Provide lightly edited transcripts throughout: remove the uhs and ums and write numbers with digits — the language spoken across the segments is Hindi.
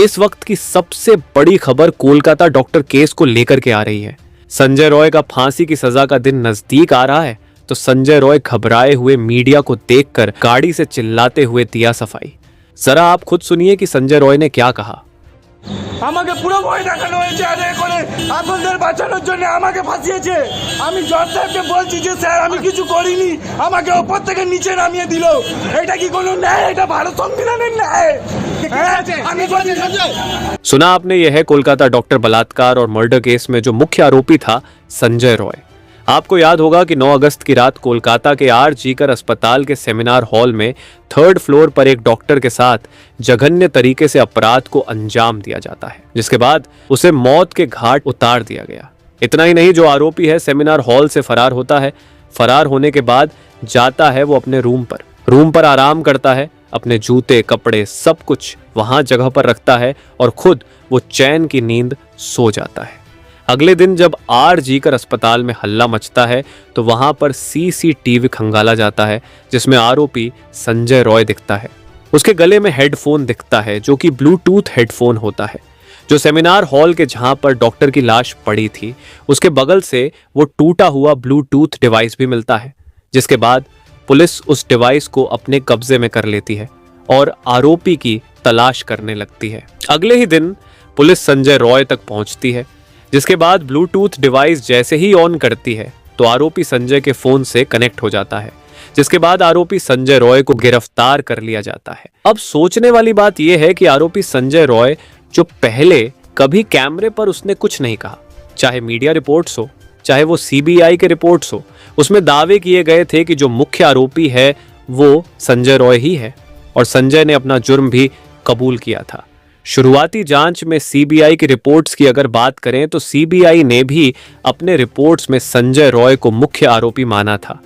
इस वक्त की सबसे बड़ी खबर कोलकाता डॉक्टर केस को लेकर के आ रही है। संजय रॉय का फांसी की सजा का दिन नजदीक आ रहा है तो संजय रॉय घबराए हुए मीडिया को देखकर गाड़ी से चिल्लाते हुए दिया सफाई। जरा आप खुद सुनिए कि संजय रॉय ने क्या कहा। আমাকে পুরো ভয় দেখানো হয়েছে আর করে আপনাদের বাঁচানোর জন্য আমাকে ফাঁসিয়েছে। আমি জজ সাহেবকে বলছি যে স্যার আমি কিছু করিনি, আমাকে উপর থেকে নিচে নামিয়ে দিল। এটা কি কোনো ন্যায়? এটা ভারত সংবিধানের ন্যায়? सुना आपने, यह है कोलकाता डॉक्टर बलात्कार और मर्डर केस में जो मुख्य आरोपी था संजय रॉय। आपको याद होगा कि 9 अगस्त की रात कोलकाता के आर.जी.कर अस्पताल के सेमिनार हॉल में 3rd फ्लोर पर एक डॉक्टर के साथ जघन्य तरीके से अपराध को अंजाम दिया जाता है, जिसके बाद उसे मौत के घाट उतार दिया गया। इतना ही नहीं, जो आरोपी है सेमिनार हॉल से फरार होता है। फरार होने के बाद जाता है वो अपने रूम पर आराम करता है, अपने जूते कपड़े सब कुछ वहां जगह पर रखता है और खुद वो चैन की नींद सो जाता है। अगले दिन जब आर.जी.कर अस्पताल में हल्ला मचता है तो वहां पर सीसीटीवी खंगाला जाता है, जिसमें आरोपी संजय रॉय दिखता है। उसके गले में हेडफोन दिखता है जो कि ब्लूटूथ हेडफोन होता है। जो सेमिनार हॉल के जहां पर डॉक्टर की लाश पड़ी थी उसके बगल से वो टूटा हुआ ब्लूटूथ डिवाइस भी मिलता है, जिसके बाद पुलिस उस डिवाइस को अपने कब्जे में कर लेती है और आरोपी की तलाश करने लगती है। अगले ही दिन पुलिस संजय रॉय तक पहुंचती है, जिसके बाद ब्लूटूथ डिवाइस जैसे ही ऑन करती है तो आरोपी संजय के फोन से कनेक्ट हो जाता है, जिसके बाद आरोपी संजय रॉय को गिरफ्तार कर लिया जाता है। अब सोचने वाली बात यह है कि आरोपी संजय रॉय जो पहले कभी कैमरे पर उसने कुछ नहीं कहा, चाहे मीडिया रिपोर्ट्स हो चाहे वो सीबीआई के रिपोर्ट्स हो, उसमें दावे किए गए थे कि जो मुख्य आरोपी है वो संजय रॉय ही है और संजय ने अपना जुर्म भी कबूल किया था। शुरुआती जांच में सीबीआई की रिपोर्ट्स की अगर बात करें तो सीबीआई ने भी अपने रिपोर्ट्स में संजय रॉय को मुख्य आरोपी माना था।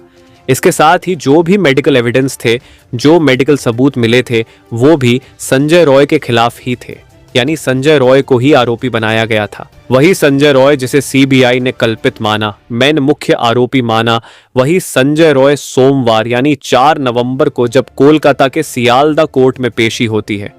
इसके साथ ही जो भी मेडिकल एविडेंस थे, जो मेडिकल सबूत मिले थे, वो भी संजय रॉय के खिलाफ ही थे, यानी संजय रॉय को ही आरोपी बनाया गया था। वही संजय रॉय जिसे सीबीआई ने कल्पित माना, मेन मुख्य आरोपी माना, वही संजय रॉय सोमवार यानी 4 नवंबर को जब कोलकाता के सियालदा कोर्ट में पेशी होती है,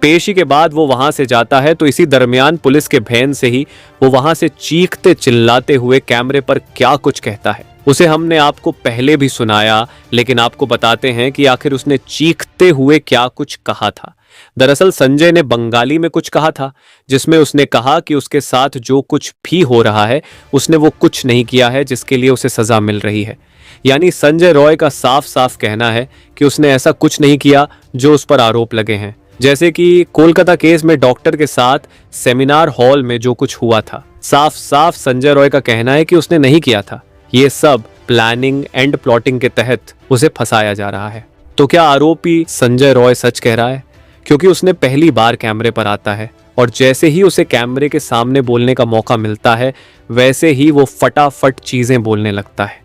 पेशी के बाद वो वहां से जाता है तो इसी दरमियान पुलिस के भैन से ही वो वहां से चीखते चिल्लाते हुए कैमरे पर क्या कुछ कहता है। उसे हमने आपको पहले भी सुनाया, लेकिन आपको बताते हैं कि आखिर उसने चीखते हुए क्या कुछ कहा था। दरअसल संजय ने बंगाली में कुछ कहा था, जिसमें उसने कहा कि उसके साथ जो कुछ भी हो रहा है उसने वो कुछ नहीं किया है जिसके लिए उसे सजा मिल रही है। यानी संजय रॉय का साफ साफ कहना है कि उसने ऐसा कुछ नहीं किया जो उस पर आरोप लगे हैं, जैसे कि कोलकाता केस में डॉक्टर के साथ सेमिनार हॉल में जो कुछ हुआ था। साफ साफ संजय रॉय का कहना है कि उसने नहीं किया था। ये सब प्लानिंग एंड प्लॉटिंग के तहत उसे फंसाया जा रहा है। तो क्या आरोपी संजय रॉय सच कह रहा है? क्योंकि उसने पहली बार कैमरे पर आता है और जैसे ही उसे कैमरे के सामने बोलने का मौका मिलता है वैसे ही वो फटाफट चीजें बोलने लगता है,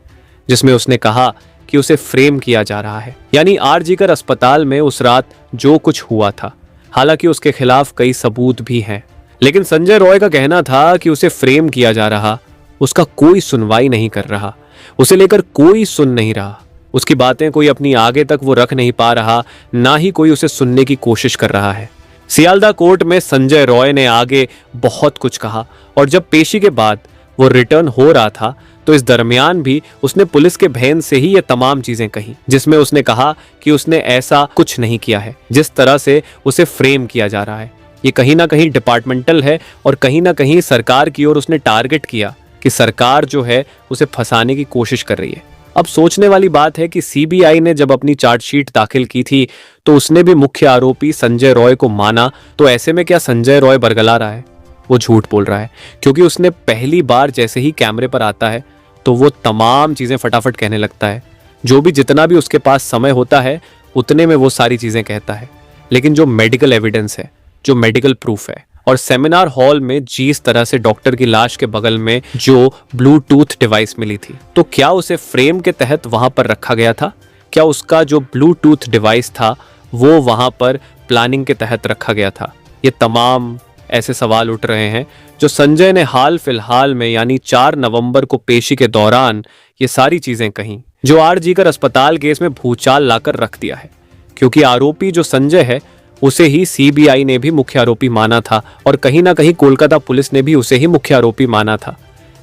जिसमें उसने कहा कि उसे फ्रेम किया जा रहा है। यानी आर.जी.कर अस्पताल में उस रात जो कुछ हुआ था, हालांकि उसके खिलाफ कई सबूत भी हैं, लेकिन संजय रॉय का कहना था कि उसे फ्रेम किया जा रहा, उसका कोई सुनवाई नहीं कर रहा, उसे लेकर कोई सुन नहीं रहा, उसकी बातें कोई अपनी आगे तक वो रख नहीं पा रहा, ना ही कोई उसे सुनने की कोशिश कर रहा है। सियालदा कोर्ट में संजय रॉय ने आगे बहुत कुछ कहा और जब पेशी के बाद वो रिटर्न हो रहा था तो इस दरमियान भी उसने पुलिस के भैन से ही ये तमाम चीजें कही, जिसमें उसने कहा कि उसने ऐसा कुछ नहीं किया है जिस तरह से उसे फ्रेम किया जा रहा है। ये कहीं ना कहीं डिपार्टमेंटल है और कहीं ना कहीं सरकार की ओर उसने टारगेट किया कि सरकार जो है उसे फंसाने की कोशिश कर रही है। अब सोचने वाली बात है कि सीबीआई ने जब अपनी चार्जशीट दाखिल की थी तो उसने भी मुख्य आरोपी संजय रॉय को माना, तो ऐसे में क्या संजय रॉय बरगला रहा है? वो झूठ बोल रहा है, क्योंकि उसने पहली बार जैसे ही कैमरे पर आता है तो वो तमाम चीजें फटाफट कहने लगता है। जो भी जितना भी उसके पास समय होता है उतने में वो सारी चीजें कहता है, लेकिन जो मेडिकल एविडेंस है, जो मेडिकल प्रूफ है और सेमिनार हॉल में जिस तरह से डॉक्टर की लाश के बगल में जो ब्लूटूथ डिवाइस मिली थी, तो क्या उसे फ्रेम के तहत वहां पर रखा गया था? क्या उसका जो ब्लूटूथ डिवाइस था वो वहां पर प्लानिंग के तहत रखा गया था? ये तमाम ऐसे सवाल उठ रहे हैं जो संजय ने हाल फिलहाल में यानी 4 नवंबर को पेशी के दौरान ये सारी चीजें कहीं, जो आर.जी.कर अस्पताल केस में भूचाल लाकर रख दिया है। क्योंकि आरोपी जो संजय है उसे ही सीबीआई ने भी मुख्य आरोपी माना था और कहीं ना कहीं कोलकाता पुलिस ने भी उसे ही मुख्य आरोपी माना था।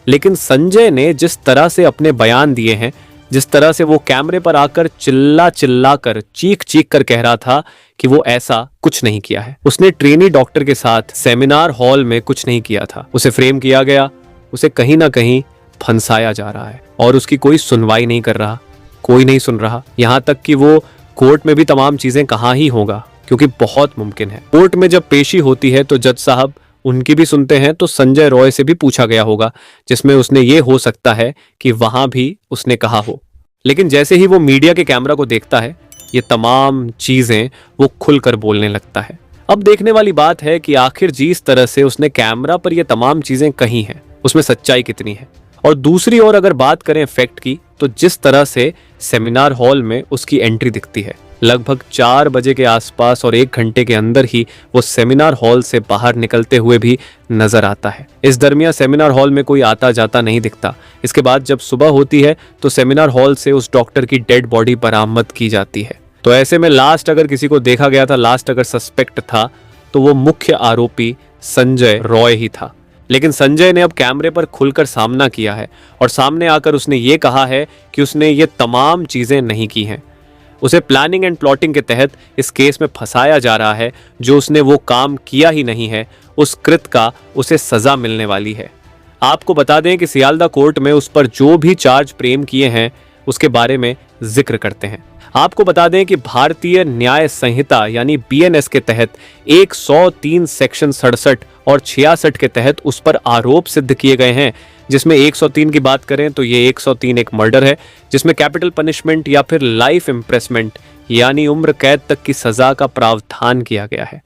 लेकिन संजय ने जिस तरह से अपने बयान दिए हैं, जिस तरह से वो कैमरे पर आकर चिल्ला कर चीख कर कह रहा था कि वो ऐसा कुछ नहीं किया है, उसने ट्रेनी डॉक्टर के साथ सेमिनार हॉल में कुछ नहीं किया था, उसे फ्रेम किया गया, उसे कहीं ना कहीं फंसाया जा रहा है और उसकी कोई सुनवाई नहीं कर रहा, कोई नहीं सुन रहा। यहां तक कि वो कोर्ट में भी तमाम चीजें कहाँ ही होगा, क्योंकि बहुत मुमकिन है कोर्ट में जब पेशी होती है तो जज साहब उनकी भी सुनते हैं, तो संजय रॉय से भी पूछा गया होगा, जिसमें उसने ये हो सकता है कि वहां भी उसने कहा हो। लेकिन जैसे ही वो मीडिया के कैमरा को देखता है, ये तमाम चीजें वो खुलकर बोलने लगता है। अब देखने वाली बात है कि आखिर जिस तरह से उसने कैमरा पर ये तमाम चीजें कही हैं, उसमें सच्चाई कितनी है। और दूसरी ओर अगर बात करें फैक्ट की, तो जिस तरह से सेमिनार हॉल में उसकी एंट्री दिखती है, लगभग 4 बजे के आसपास और 1 घंटे के अंदर ही वो सेमिनार हॉल से बाहर निकलते हुए भी नजर आता है। इस दरमियान सेमिनार हॉल में कोई आता जाता नहीं दिखता। इसके बाद जब सुबह होती है तो सेमिनार हॉल से उस डॉक्टर की डेड बॉडी बरामद की जाती है। तो ऐसे में लास्ट अगर किसी को देखा गया था, लास्ट अगर सस्पेक्ट था, तो वो मुख्य आरोपी संजय रॉय ही था। लेकिन संजय ने अब कैमरे पर खुलकर सामना किया है और सामने आकर उसने ये कहा है कि उसने ये तमाम चीजें नहीं की हैं। उसे प्लानिंग एंड प्लॉटिंग के तहत इस केस में फंसाया जा रहा है। जो उसने वो काम किया ही नहीं है, उस कृत्य का उसे सजा मिलने वाली है। आपको बता दें कि सियालदा कोर्ट में उस पर जो भी चार्ज प्रेम किए हैं उसके बारे में जिक्र करते हैं। आपको बता दें कि भारतीय न्याय संहिता यानी बीएनएस के तहत 103 सेक्शन 67 और 66 के तहत उस पर आरोप सिद्ध किए गए हैं, जिसमें 103 की बात करें तो ये 103 एक मर्डर है, जिसमें कैपिटल पनिशमेंट या फिर लाइफ इम्प्रेसमेंट यानी उम्र कैद तक की सजा का प्रावधान किया गया है।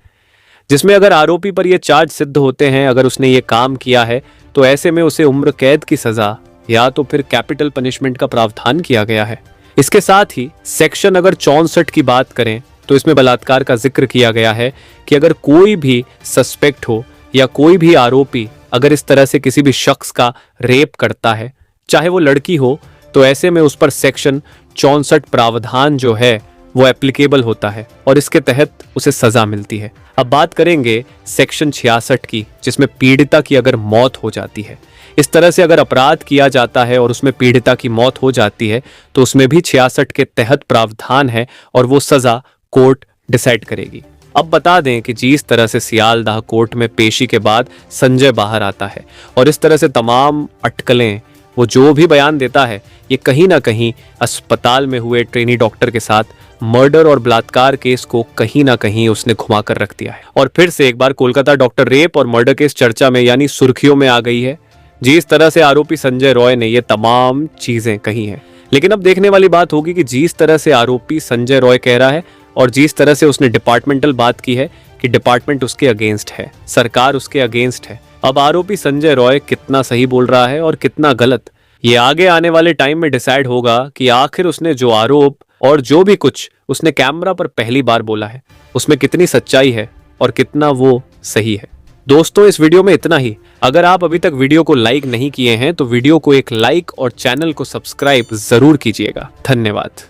जिसमें अगर आरोपी पर यह चार्ज सिद्ध होते हैं, अगर उसने ये काम किया है, तो ऐसे में उसे उम्र कैद की सजा या तो फिर कैपिटल पनिशमेंट का प्रावधान किया गया है। इसके साथ ही सेक्शन अगर 64 की बात करें तो इसमें बलात्कार का जिक्र किया गया है कि अगर कोई भी सस्पेक्ट हो या कोई भी आरोपी अगर इस तरह से किसी भी शख्स का रेप करता है, चाहे वो लड़की हो, तो ऐसे में उस पर सेक्शन 64 प्रावधान जो है वो एप्लीकेबल होता है और इसके तहत उसे सजा मिलती है। अब बात करेंगे सेक्शन 66 की, जिसमें पीड़िता की अगर मौत हो जाती है। इस तरह से अगर अपराध किया जाता है और उसमें पीड़िता की मौत हो जाती है तो उसमें भी 66 के तहत प्रावधान है और वो सजा कोर्ट डिसाइड करेगी। अब बता दें कि जिस तरह से सियालदाह कोर्ट में पेशी के बाद संजय बाहर आता है और इस तरह से तमाम अटकलें, वो जो भी बयान देता है, ये कहीं ना कहीं अस्पताल में हुए ट्रेनी डॉक्टर के साथ मर्डर और बलात्कार केस को कहीं ना कहीं उसने घुमा कर रख दिया है। और फिर से एक बार कोलकाता डॉक्टर रेप और मर्डर केस चर्चा में यानी सुर्खियों में आ गई है, जिस तरह से आरोपी संजय रॉय ने ये तमाम चीजें कही हैं। लेकिन अब देखने वाली बात होगी कि जिस तरह से आरोपी संजय रॉय कह रहा है और जिस तरह से उसने डिपार्टमेंटल बात की है कि डिपार्टमेंट उसके अगेंस्ट है, सरकार उसके अगेंस्ट है, अब आरोपी संजय रॉय कितना सही बोल रहा है और कितना गलत, ये आगे आने वाले टाइम में डिसाइड होगा कि आखिर उसने जो आरोप और जो भी कुछ उसने कैमरा पर पहली बार बोला है उसमें कितनी सच्चाई है और कितना वो सही है। दोस्तों, इस वीडियो में इतना ही। अगर आप अभी तक वीडियो को लाइक नहीं किए हैं तो वीडियो को एक लाइक और चैनल को सब्सक्राइब जरूर कीजिएगा। धन्यवाद।